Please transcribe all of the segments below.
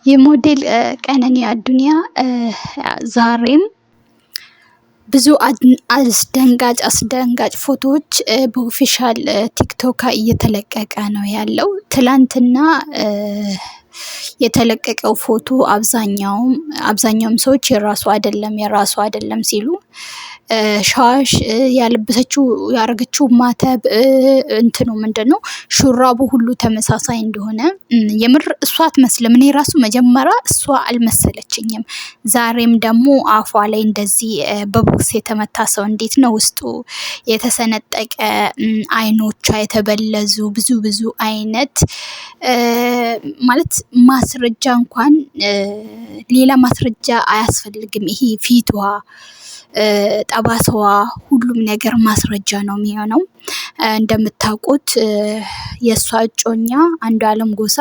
የሞዴል ቀነኒ አዱኛ ዛሬም ብዙ አስደንጋጭ ፎቶዎች በኦፊሻል ቲክቶክ እየተለቀቀ ነው ያለው። ትላንትና የተለቀቀው ፎቶ አብዛኛውም ሰዎች የራሱ አይደለም ሲሉ ሻሽ ያለበሰችው ያረገችው ማተብ እንትኑ ምንድነው ሹራቡ ሁሉ ተመሳሳይ እንደሆነ የምር እሷ አትመስልም። እኔ ራሱ መጀመሪያ እሷ አልመሰለችኝም። ዛሬም ደግሞ አፏ ላይ እንደዚህ በቦክስ የተመታ ሰው እንዴት ነው ውስጡ የተሰነጠቀ አይኖቿ የተበለዙ ብዙ አይነት ማለት ማስረጃ እንኳን ሌላ ማስረጃ አያስፈልግም። ይሄ ፊቷ ጠባሳዋ ሁሉም ነገር ማስረጃ ነው የሚሆነው። እንደምታውቁት የእሷ እጮኛ አንዱዓለም ጎሳ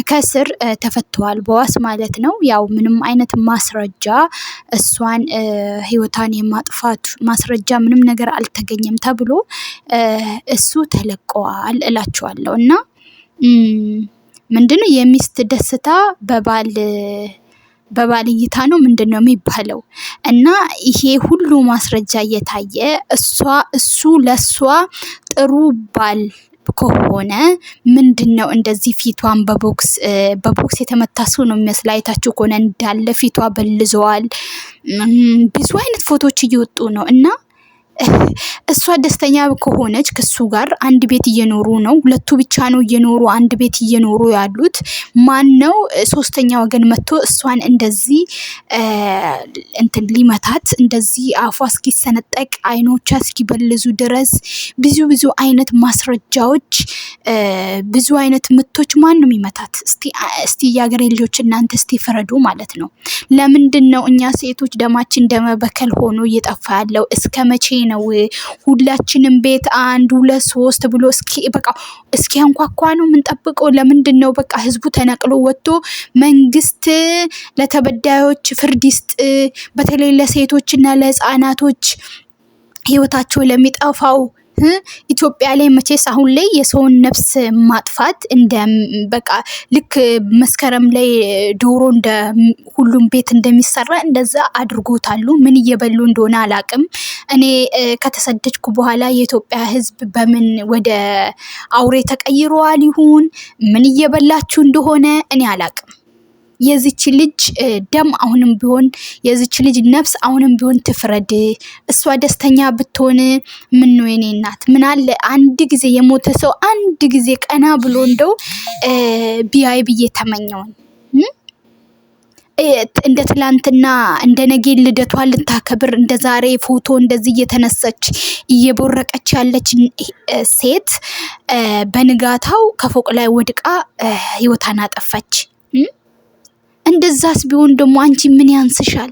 ከስር ተፈተዋል በዋስ ማለት ነው። ያው ምንም አይነት ማስረጃ እሷን ህይወቷን የማጥፋት ማስረጃ ምንም ነገር አልተገኘም ተብሎ እሱ ተለቀዋል እላችኋለሁ። እና ምንድነው የሚስት ደስታ በባል እይታ ነው ምንድነው የሚባለው? እና ይሄ ሁሉ ማስረጃ እየታየ እሱ ለሷ ጥሩ ባል ከሆነ ምንድነው እንደዚህ ፊቷን በቦክስ የተመታ ሰው ነው የሚመስለው። አይታችሁ ከሆነ እንዳለ ፊቷ በልዘዋል። ብዙ አይነት ፎቶዎች እየወጡ ነው። እና እሷ ደስተኛ ከሆነች ከሱ ጋር አንድ ቤት እየኖሩ ነው። ሁለቱ ብቻ ነው እየኖሩ አንድ ቤት እየኖሩ ያሉት። ማነው ሶስተኛ ወገን መጥቶ እሷን እንደዚህ እንትን ሊመታት እንደዚህ አፏ እስኪሰነጠቅ አይኖቿ እስኪበልዙ ድረስ ብዙ አይነት ማስረጃዎች ብዙ አይነት ምቶች ማን ነው የሚመታት? እስቲ የሀገሬ ልጆች እናንተ እስቲ ፍረዱ ማለት ነው። ለምንድን ነው እኛ ሴቶች ደማችን ደመበከል ሆኖ እየጠፋ ያለው? እስከ መቼ ነው ሁላችንም ቤት 1 2 3 ብሎ እስኪ አንኳኳ ነው የምንጠብቀው? ለምንድን ነው በቃ ህዝቡ ተነቅሎ ወጥቶ መንግስት ለተበዳዮች ፍርድ ይስጥ። በተለይ ለሴቶችና ለህፃናቶች ህይወታቸው ለሚጠፋው ኢትዮጵያ ላይ መቼስ አሁን ላይ የሰውን ነፍስ ማጥፋት እንደ በቃ ልክ መስከረም ላይ ዶሮ እንደ ሁሉም ቤት እንደሚሰራ እንደዛ አድርጎታሉ። ምን እየበሉ እንደሆነ አላቅም። እኔ ከተሰደድኩ በኋላ የኢትዮጵያ ህዝብ በምን ወደ አውሬ ተቀይሯል ይሁን ምን እየበላችሁ እንደሆነ እኔ አላቅም። የዚች ልጅ ደም አሁንም ቢሆን የዚች ልጅ ነፍስ አሁንም ቢሆን ትፍረድ። እሷ ደስተኛ ብትሆን ምን ነው የኔ እናት። ምን አለ አንድ ጊዜ የሞተ ሰው አንድ ጊዜ ቀና ብሎ እንደው ቢያይ ብዬ ተመኘውን። እንደ ትላንትና እንደ ነገ ልደቷ ልታከብር እንደ ዛሬ ፎቶ እንደዚህ እየተነሳች እየቦረቀች ያለች ሴት በንጋታው ከፎቅ ላይ ወድቃ ህይወቷን አጠፋች። እንደዛስ ቢሆን ደግሞ አንቺ ምን ያንስሻል?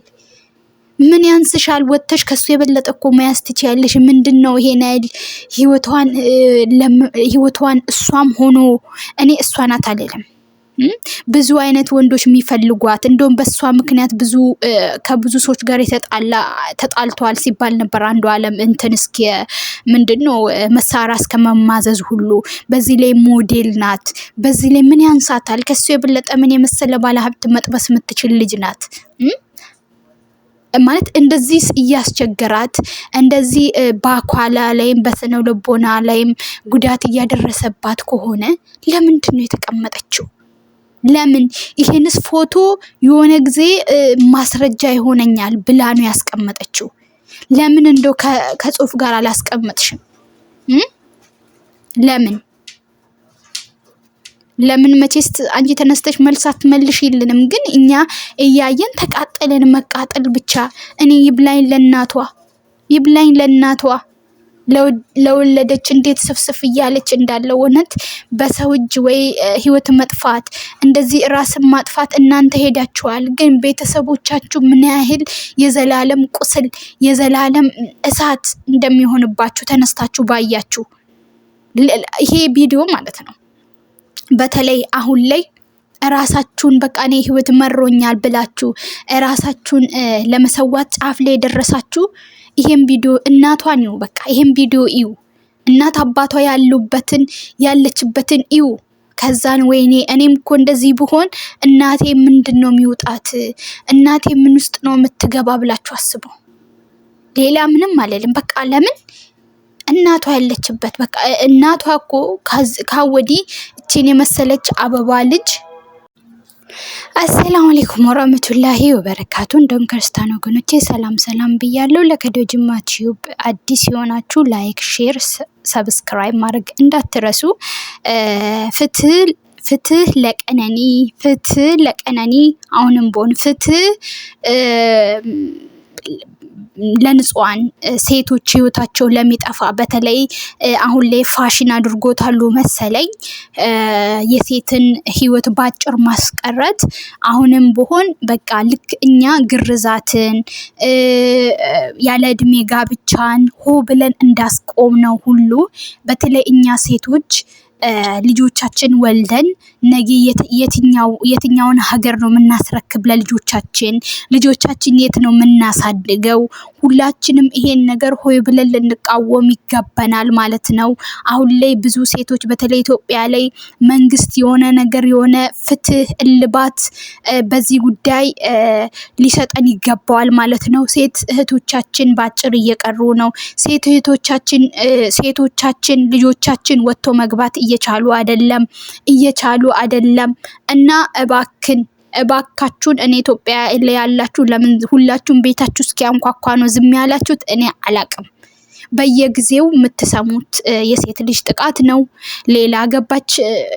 ወጥተሽ ከሱ የበለጠ እኮ መያዝ ትችያለሽ። ምንድነው ይሄን አይል ህይወቷን እሷም ሆኖ እኔ እሷ ናት አልልም። ብዙ አይነት ወንዶች የሚፈልጓት እንደውም በሷ ምክንያት ከብዙ ሰዎች ጋር ተጣልተዋል ሲባል ነበር። አንዱዓለም እንትን እስኪ ምንድነው መሳሪያ እስከመማዘዝ ሁሉ። በዚህ ላይ ሞዴል ናት። በዚህ ላይ ምን ያንሳታል? ከሱ የበለጠ ምን የመሰለ ባለሀብት መጥበስ የምትችል ልጅ ናት። ማለት እንደዚህ እያስቸገራት እንደዚህ በአኳላ ላይም በስነ ልቦና ላይም ጉዳት እያደረሰባት ከሆነ ለምንድን ነው የተቀመጠችው? ለምን ይሄንስ ፎቶ የሆነ ጊዜ ማስረጃ ይሆነኛል ብላ ነው ያስቀመጠችው? ለምን እንደው ከጽሁፍ ጋር አላስቀመጥሽም? ለምን መቼስ አንቺ ተነስተሽ መልስ አትመልሽልንም። ግን እኛ እያየን ተቃጠለን መቃጠል ብቻ። እኔ ይብላኝ ለእናቷ ለወለደች እንዴት ስፍስፍ እያለች እንዳለ እውነት በሰው እጅ ወይ ህይወት መጥፋት እንደዚህ ራስን ማጥፋት እናንተ ሄዳችኋል። ግን ቤተሰቦቻችሁ ምን ያህል የዘላለም ቁስል የዘላለም እሳት እንደሚሆንባችሁ ተነስታችሁ ባያችሁ። ይሄ ቪዲዮ ማለት ነው። በተለይ አሁን ላይ ራሳችሁን በቃ እኔ ህይወት መሮኛል ብላችሁ ራሳችሁን ለመሰዋት ጫፍ ላይ የደረሳችሁ ይሄን ቪዲዮ እናቷን እዩ። በቃ ይሄን ቪዲዮ እዩ። እናት አባቷ ያለችበትን እዩ። ከዛን ወይኔ እኔም እኮ እንደዚህ ብሆን እናቴ ምንድነው የሚውጣት? እናቴ ምን ውስጥ ነው የምትገባ ብላችሁ አስቡ። ሌላ ምንም አልልም። በቃ ለምን እናቷ ያለችበት በቃ እናቷ እኮ ካወዲ እቺን የመሰለች አበባ ልጅ። አሰላሙ አለይኩም ወራህመቱላሂ ወበረካቱ። እንደም ክርስቲያን ወገኖቼ ሰላም ብያለሁ። ለከዲዮ ጅማ ቲዩብ አዲስ የሆናችሁ ላይክ፣ ሼር፣ ሰብስክራይብ ማድረግ እንዳትረሱ። ፍትህ ለቀነኒ አሁንም ቦን ፍትህ ለንጹሃን ሴቶች ህይወታቸው ለሚጠፋ በተለይ አሁን ላይ ፋሽን አድርጎታሉ መሰለኝ የሴትን ህይወት ባጭር ማስቀረት። አሁንም ቢሆን በቃ ልክ እኛ ግርዛትን ያለ እድሜ ጋብቻን ሆ ብለን እንዳስቆም ነው ሁሉ በተለይ እኛ ሴቶች ልጆቻችን ወልደን ነገ የትኛውን ሀገር ነው የምናስረክብ ልጆቻችን የት ነው የምናሳድገው? ሁላችንም ይሄን ነገር ሆይ ብለን ልንቃወም ይገባናል ማለት ነው። አሁን ላይ ብዙ ሴቶች በተለይ ኢትዮጵያ ላይ መንግስት የሆነ ፍትህ እልባት በዚህ ጉዳይ ሊሰጠን ይገባዋል ማለት ነው። ሴት እህቶቻችን ባጭር እየቀሩ ነው። ሴቶቻችን ልጆቻችን ወጥቶ መግባት እየቻሉ አይደለም እና እባካችሁን እኔ ኢትዮጵያ ላይ ያላችሁ ለምን ሁላችሁም ቤታችሁ እስኪያንኳኳ ነው ዝም ያላችሁት? እኔ አላቅም። በየጊዜው የምትሰሙት የሴት ልጅ ጥቃት ነው። ሌላ ገባች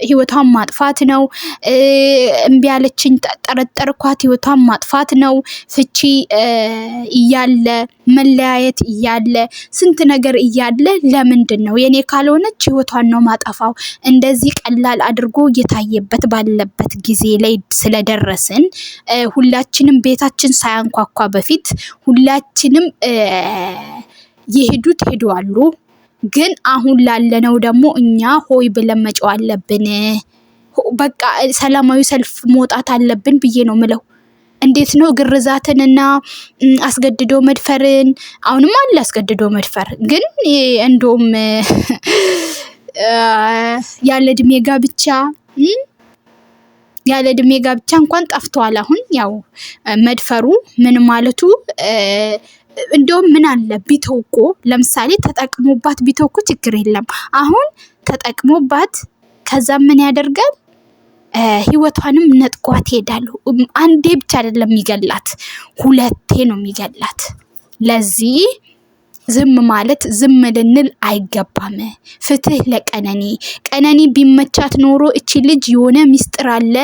ህይወቷን ማጥፋት ነው። እምቢ ያለችኝ ጠረጠርኳት ህይወቷን ማጥፋት ነው። ፍቺ እያለ መለያየት እያለ ስንት ነገር እያለ ለምንድን ነው የኔ ካልሆነች ህይወቷን ነው ማጠፋው? እንደዚህ ቀላል አድርጎ እየታየበት ባለበት ጊዜ ላይ ስለደረስን ሁላችንም ቤታችን ሳያንኳኳ በፊት ሁላችንም የሄዱት ሄደዋሉ። ግን አሁን ላለነው ደግሞ እኛ ሆይ ብለን መጫው አለብን። በቃ ሰላማዊ ሰልፍ መውጣት አለብን ብዬ ነው ምለው። እንዴት ነው ግርዛትንና አስገድዶ መድፈርን? አሁንም አለ አስገድዶ መድፈር፣ ግን እንደውም ያለ እድሜ ጋብቻ እንኳን ጠፍቷል። አሁን ያው መድፈሩ ምን ማለቱ እንደውም ምን አለ ቢተውቆ ለምሳሌ ተጠቅሞባት ቢተውቆ ችግር የለም። አሁን ተጠቅሞባት ከዛ ምን ያደርጋል? ህይወቷንም ነጥቋት ይሄዳሉ። አንዴ ብቻ አይደለም የሚገላት፣ ሁለቴ ነው የሚገላት። ለዚህ ዝም ልንል አይገባም። ፍትህ ቀነኒ ቢመቻት ኖሮ እቺ ልጅ የሆነ ሚስጥር አለ።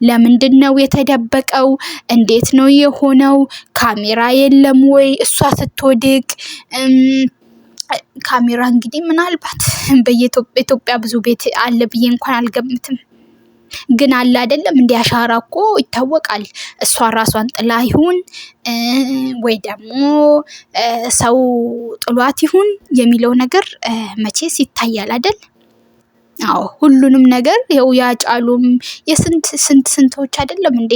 ለምንድን ነው የተደበቀው? እንዴት ነው የሆነው? ካሜራ የለም ወይ? እሷ ስትወድቅ ካሜራ እንግዲህ ምናልባት በኢትዮጵያ ብዙ ቤት አለ ብዬ እንኳን አልገምትም። ግን አለ አይደለም እንደ አሻራ እኮ ይታወቃል። እሷ ራሷን ጥላ ይሁን ወይ ደግሞ ሰው ጥሏት ይሁን የሚለው ነገር መቼስ ይታያል አይደል? አዎ ሁሉንም ነገር ያው ያጫሉም የስንቶች አይደለም እንዴ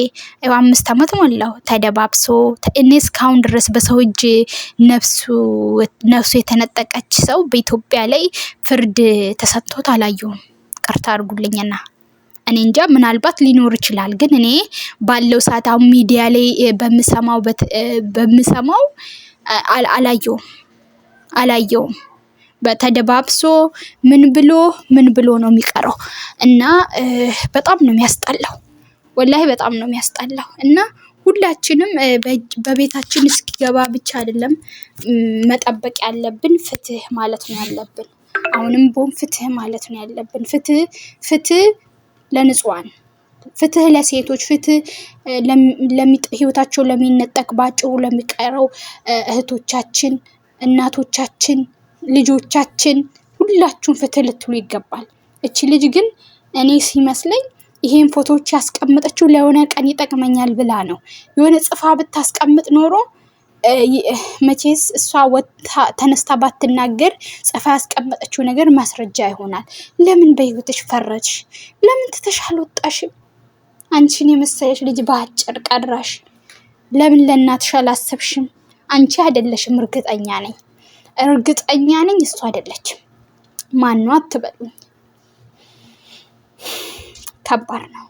5 አመት ሞላው ተደባብሶ እኔ እስካሁን ድረስ በሰው እጅ ነፍሱ የተነጠቀች ሰው በኢትዮጵያ ላይ ፍርድ ተሰጥቶት አላየሁም። ቅርታ አድርጉልኝና እኔ እንጃ ምናልባት ሊኖር ይችላል። ግን እኔ ባለው ሰዓት አሁን ሚዲያ ላይ በምሰማው አላየውም። በተደባብሶ ምን ብሎ ነው የሚቀረው? እና በጣም ነው የሚያስጠላው፣ ወላሂ በጣም ነው የሚያስጠላው። እና ሁላችንም በቤታችን እስኪገባ ብቻ አይደለም መጠበቅ ያለብን፣ ፍትህ ማለት ነው ያለብን። አሁንም ቦም ፍትህ ማለት ነው ያለብን። ፍትህ ለንጹሃን፣ ፍትህ ለሴቶች፣ ፍትህ ህይወታቸው ለሚነጠቅ ባጭሩ ለሚቀረው እህቶቻችን፣ እናቶቻችን፣ ልጆቻችን ሁላችሁም ፍትህ ልትሉ ይገባል። እቺ ልጅ ግን እኔ ሲመስለኝ ይሄን ፎቶዎች ያስቀመጠችው ለሆነ ቀን ይጠቅመኛል ብላ ነው። የሆነ ጽፋ ብታስቀምጥ ኖሮ መቼስ እሷ ተነስታ ባትናገር ጽፋ ያስቀመጠችው ነገር ማስረጃ ይሆናል። ለምን በህይወትሽ ፈረድሽ? ለምን ትተሻል ወጣሽም? አንቺን የመሰለሽ ልጅ በአጭር ቀራሽ። ለምን ለእናትሽ አላሰብሽም? አንቺ አይደለሽም፣ እርግጠኛ ነኝ እሷ አይደለችም። ማን ነው አትበሉኝ። ከባድ ነው።